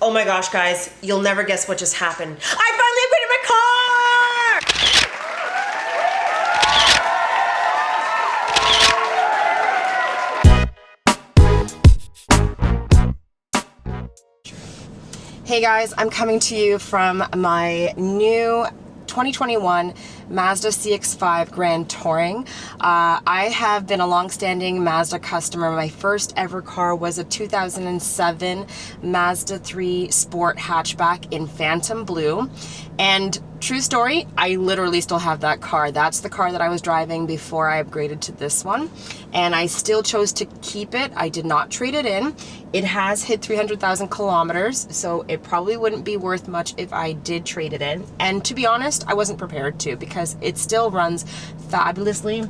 Oh my gosh, guys, you'll never guess what just happened. I finally upgraded my car! Hey guys, I'm coming to you from my new 2021 Mazda CX-5 Grand Touring. I have been a long-standing Mazda customer. My first ever car was a 2007 Mazda 3 Sport hatchback in Phantom Blue. And true story, I literally still have that car. That's the car that I was driving before I upgraded to this one. And I still chose to keep it. I did not trade it in. It has hit 300,000 kilometers, so it probably wouldn't be worth much if I did trade it in. And to be honest, I wasn't prepared to, because it still runs fabulously.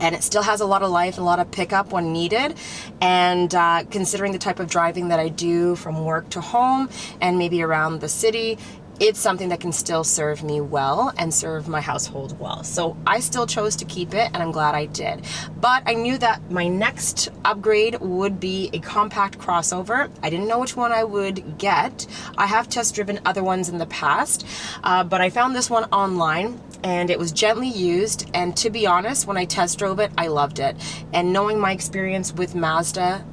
And it still has a lot of life and a lot of pickup when needed. And considering the type of driving that I do from work to home and maybe around the city, it's something that can still serve me well and serve my household well. So I still chose to keep it, and I'm glad I did. But I knew that my next upgrade would be a compact crossover. I didn't know which one I would get. I have test driven other ones in the past, but I found this one online and it was gently used. And to be honest, when I test drove it, I loved it. And knowing my experience with Mazda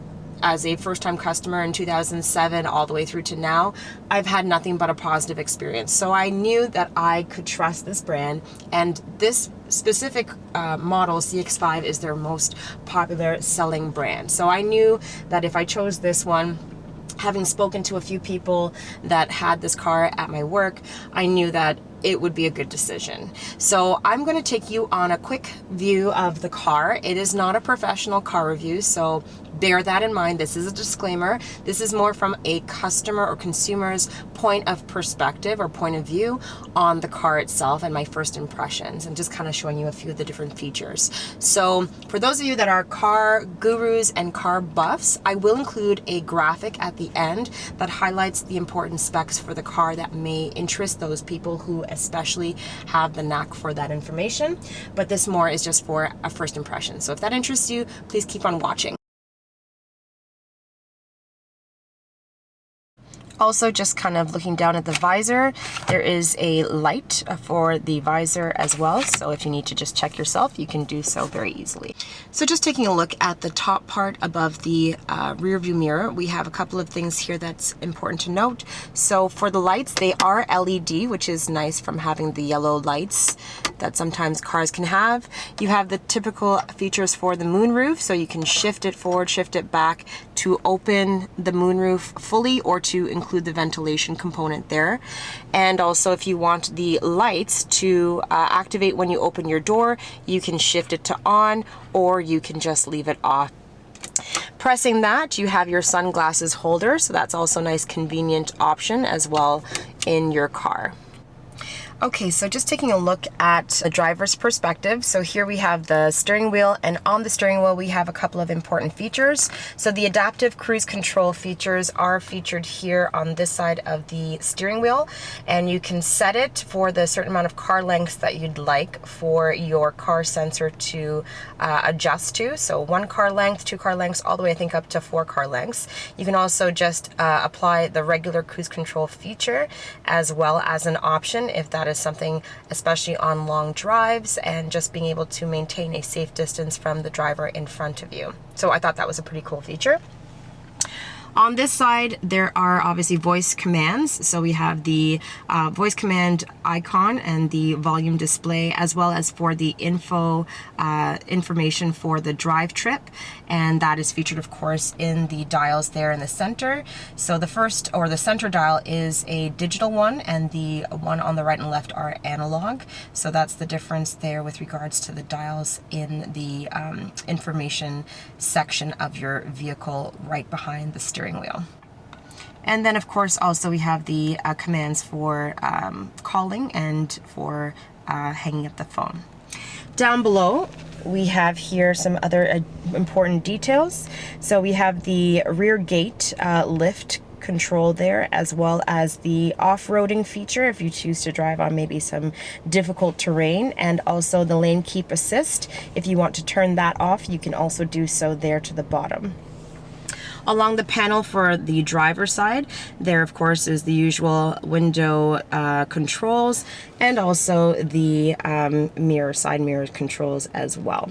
as a first-time customer in 2007 all the way through to now, I've had nothing but a positive experience. So I knew that I could trust this brand, and this specific model, CX-5, is their most popular selling brand. So I knew that if I chose this one, having spoken to a few people that had this car at my work, I knew that it would be a good decision. So I'm going to take you on a quick view of the car. It is not a professional car review, so bear that in mind. This is a disclaimer. This is more from a customer or consumer's point of perspective or point of view on the car itself and my first impressions, and just kind of showing you a few of the different features. So for those of you that are car gurus and car buffs, I will include a graphic at the end that highlights the important specs for the car that may interest those people who especially have the knack for that information. But this more is just for a first impression. So if that interests you, please keep on watching. Also, just kind of looking down at the visor, there is a light for the visor as well. So if you need to just check yourself, you can do so very easily. So just taking a look at the top part above the rear view mirror, we have a couple of things here that's important to note. So for the lights, they are LED, which is nice from having the yellow lights that sometimes cars can have. You have the typical features for the moonroof, so you can shift it forward, shift it back to open the moonroof fully or to include the ventilation component there. And also, if you want the lights to activate when you open your door, you can shift it to on, or you can just leave it off. Pressing that, you have your sunglasses holder, so that's also a nice convenient option as well in your car. Okay, so just taking a look at a driver's perspective. So here we have the steering wheel, and on the steering wheel we have a couple of important features. So the adaptive cruise control features are featured here on this side of the steering wheel, and you can set it for the certain amount of car lengths that you'd like for your car sensor to adjust to. So 1 car length, 2 car lengths, all the way I think up to 4 car lengths. You can also just apply the regular cruise control feature as well as an option if that is something, especially on long drives, and just being able to maintain a safe distance from the driver in front of you. So I thought that was a pretty cool feature. On this side, there are obviously voice commands. So we have the voice command icon and the volume display, as well as for the information for the drive trip. And that is featured, of course, in the dials there in the center. So the first, or the center dial, is a digital one, and the one on the right and left are analog. So that's the difference there with regards to the dials in the information section of your vehicle right behind the steering wheel. And then, of course, also we have the commands for calling and for hanging up the phone. Down below, we have here some other important details. So we have the rear gate lift control there, as well as the off-roading feature if you choose to drive on maybe some difficult terrain, and also the lane keep assist. If you want to turn that off, you can also do so there to the bottom. Along the panel for the driver's side, there of course is the usual window controls, and also the side mirror controls as well.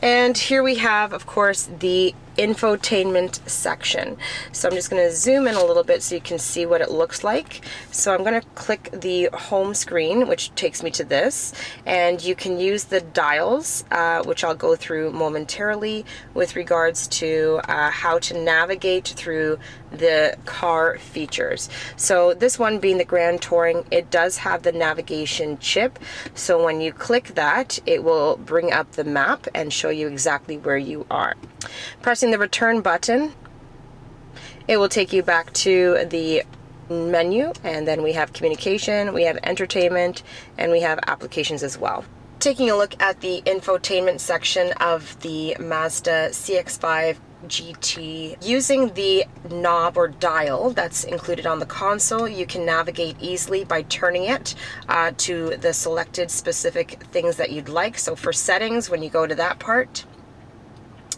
And here we have, of course, the infotainment section. So I'm just going to zoom in a little bit so you can see what it looks like. So I'm going to click the home screen, which takes me to this, and you can use the dials, which I'll go through momentarily, with regards to how to navigate through the car features. So this one being the Grand Touring, it does have the navigation chip. So when you click that, it will bring up the map and show you exactly where you are. Pressing the return button, it will take you back to the menu, and then we have communication, we have entertainment, and we have applications as well. Taking a look at the infotainment section of the Mazda CX-5 GT, using the knob or dial that's included on the console, you can navigate easily by turning it to the selected specific things that you'd like. So for settings, when you go to that part,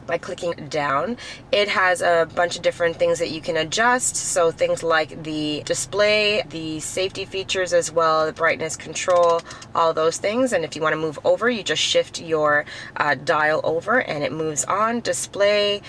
by clicking down, it has a bunch of different things that you can adjust. So things like the display, the safety features as well, the brightness control, all those things. And if you want to move over, you just shift your dial over and it moves on. Display,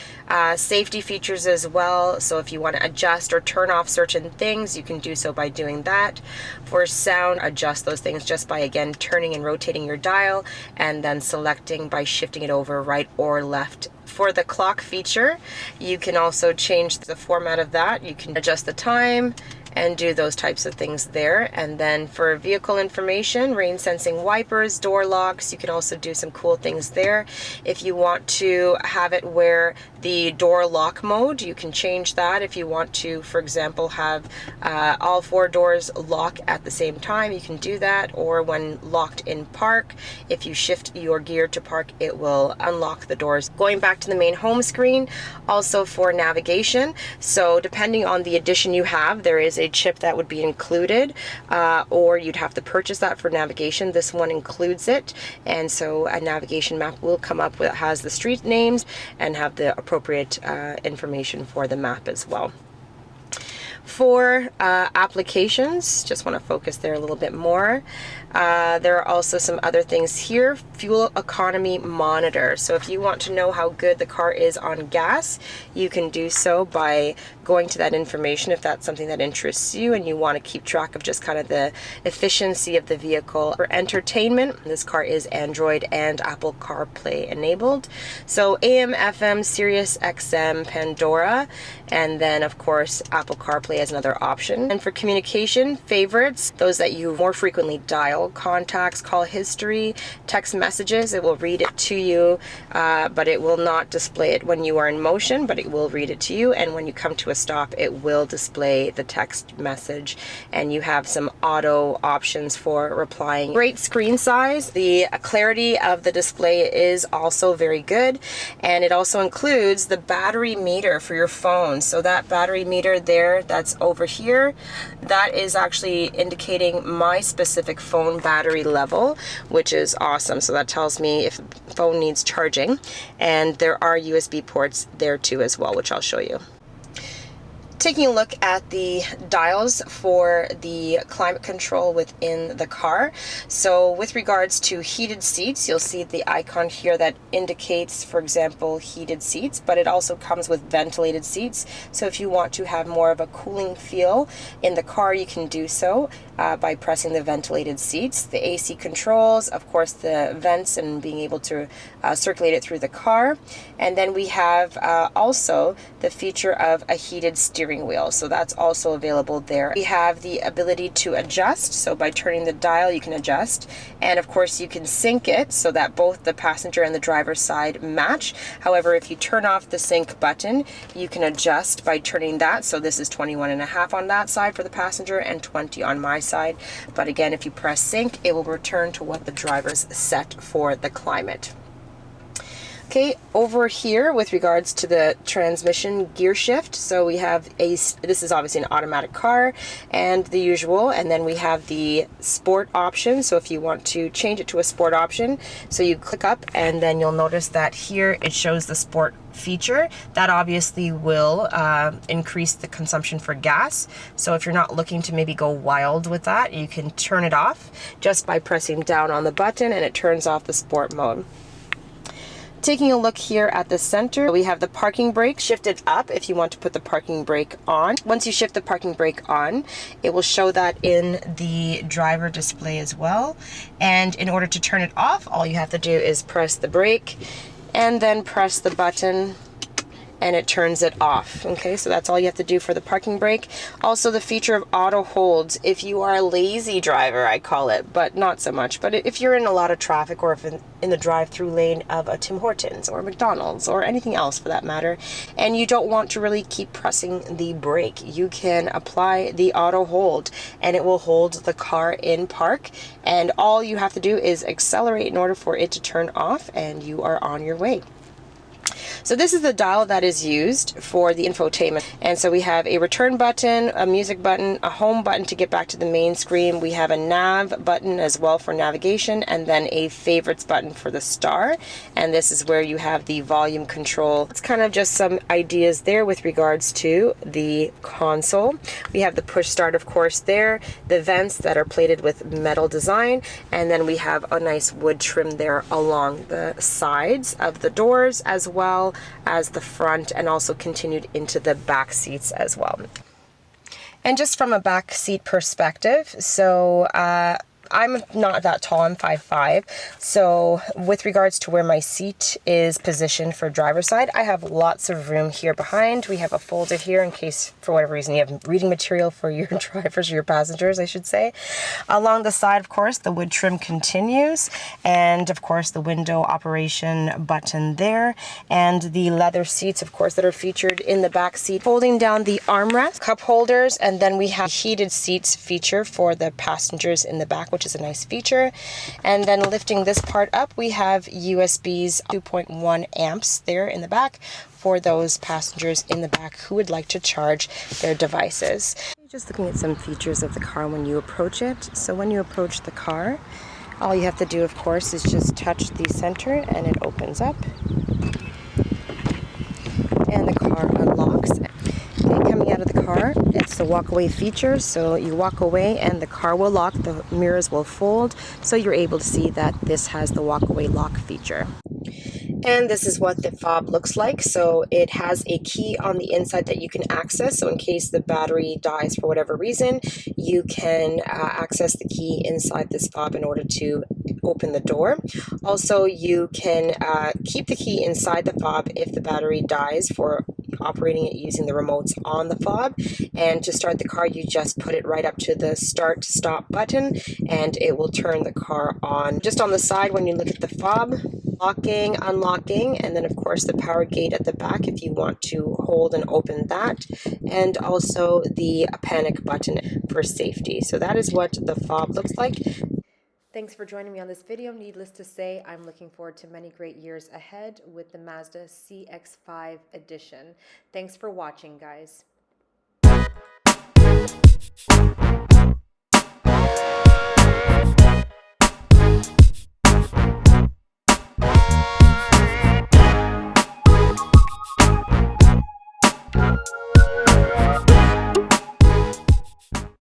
safety features as well. So if you want to adjust or turn off certain things, you can do so by doing that. For sound, adjust those things just by, again, turning and rotating your dial, and then selecting by shifting it over right or left. For the clock feature, you can also change the format of that. You can adjust the time and do those types of things there. And then for vehicle information, rain sensing wipers, door locks, you can also do some cool things there. If you want to have it where the door lock mode, you can change that. If you want to, for example, have all 4 doors lock at the same time, you can do that. Or when locked in park, if you shift your gear to park, it will unlock the doors. Going back to the main home screen, also for navigation. So depending on the edition you have, there is a chip that would be included, or you'd have to purchase that for navigation. This one includes it, and so a navigation map will come up with, has the street names and have the appropriate information for the map as well. For applications, just want to focus there a little bit more. There are also some other things here. Fuel economy monitor. So if you want to know how good the car is on gas, you can do so by going to that information if that's something that interests you and you want to keep track of just kind of the efficiency of the vehicle. For entertainment, this car is Android and Apple CarPlay enabled. So AM, FM, Sirius XM, Pandora, and then of course Apple CarPlay as another option. And for communication, favorites, those that you more frequently dial, contacts, call history, text messages, it will read it to you, but it will not display it when you are in motion, but it will read it to you, and when you come to a stop, it will display the text message, and you have some auto options for replying. Great screen size. The clarity of the display is also very good, and it also includes the battery meter for your phone. So that battery meter there, that's over here, that is actually indicating my specific phone battery level, which is awesome. So that tells me if the phone needs charging, and there are USB ports there too as well, which I'll show you. Taking a look at the dials for the climate control within the car. So with regards to heated seats, you'll see the icon here that indicates, for example, heated seats, but it also comes with ventilated seats. So if you want to have more of a cooling feel in the car, you can do so by pressing the ventilated seats. The AC controls, of course, the vents and being able to circulate it through the car. And then we have also the feature of a heated steering wheel, so that's also available there. We have the ability to adjust, so by turning the dial you can adjust, and of course you can sync it so that both the passenger and the driver's side match. However, if you turn off the sync button, you can adjust by turning that, so this is 21.5 on that side for the passenger and 20 on my side, but again, if you press sync, it will return to what the driver's set for the climate. Okay, over here with regards to the transmission gear shift, so we have this is obviously an automatic car and the usual, and then we have the sport option. So if you want to change it to a sport option, so you click up and then you'll notice that here it shows the sport feature. That obviously will increase the consumption for gas. So if you're not looking to maybe go wild with that, you can turn it off just by pressing down on the button and it turns off the sport mode. Taking a look here at the center, we have the parking brake shifted up if you want to put the parking brake on. Once you shift the parking brake on, it will show that in the driver display as well. And in order to turn it off, all you have to do is press the brake and then press the button and it turns it off. Okay, so that's all you have to do for the parking brake. Also the feature of auto holds, if you are a lazy driver, I call it, but not so much. But if you're in a lot of traffic, or if in the drive-through lane of a Tim Hortons or McDonald's or anything else for that matter, and you don't want to really keep pressing the brake, you can apply the auto hold and it will hold the car in park, and all you have to do is accelerate in order for it to turn off and you are on your way. So this is the dial that is used for the infotainment. And so we have a return button, a music button, a home button to get back to the main screen. We have a nav button as well for navigation, and then a favorites button for the star. And this is where you have the volume control. It's kind of just some ideas there with regards to the console. We have the push start, of course, there, the vents that are plated with metal design, and then we have a nice wood trim there along the sides of the doors as well as the front, and also continued into the back seats as well. And just from a back seat perspective, so I'm not that tall, I'm 5'5", so with regards to where my seat is positioned for driver's side, I have lots of room here behind. We have a folder here in case, for whatever reason, you have reading material for your drivers or your passengers, I should say. Along the side, of course, the wood trim continues, and of course the window operation button there, and the leather seats, of course, that are featured in the back seat. Folding down the armrest, cup holders, and then we have heated seats feature for the passengers in the back, which is a nice feature. And then lifting this part up, we have USB's 2.1 amps there in the back for those passengers in the back who would like to charge their devices. Just looking at some features of the car when you approach it. So when you approach the car, all you have to do, of course, is just touch the center and it opens up and the car unlocks. Coming out of the car, it's the walk-away feature, so you walk away and the car will lock, the mirrors will fold, so you're able to see that this has the walk-away lock feature. And this is what the fob looks like. So it has a key on the inside that you can access. So in case the battery dies for whatever reason, you can access the key inside this fob in order to open the door. Also, you can keep the key inside the fob if the battery dies for operating it using the remotes on the fob. And to start the car, you just put it right up to the start stop button and it will turn the car on. Just on the side, when you look at the fob, locking, unlocking, and then of course the power gate at the back if you want to hold and open that, and also the panic button for safety. So that is what the fob looks like. Thanks for joining me on this video. Needless to say, I'm looking forward to many great years ahead with the Mazda CX-5 edition. Thanks for watching, guys.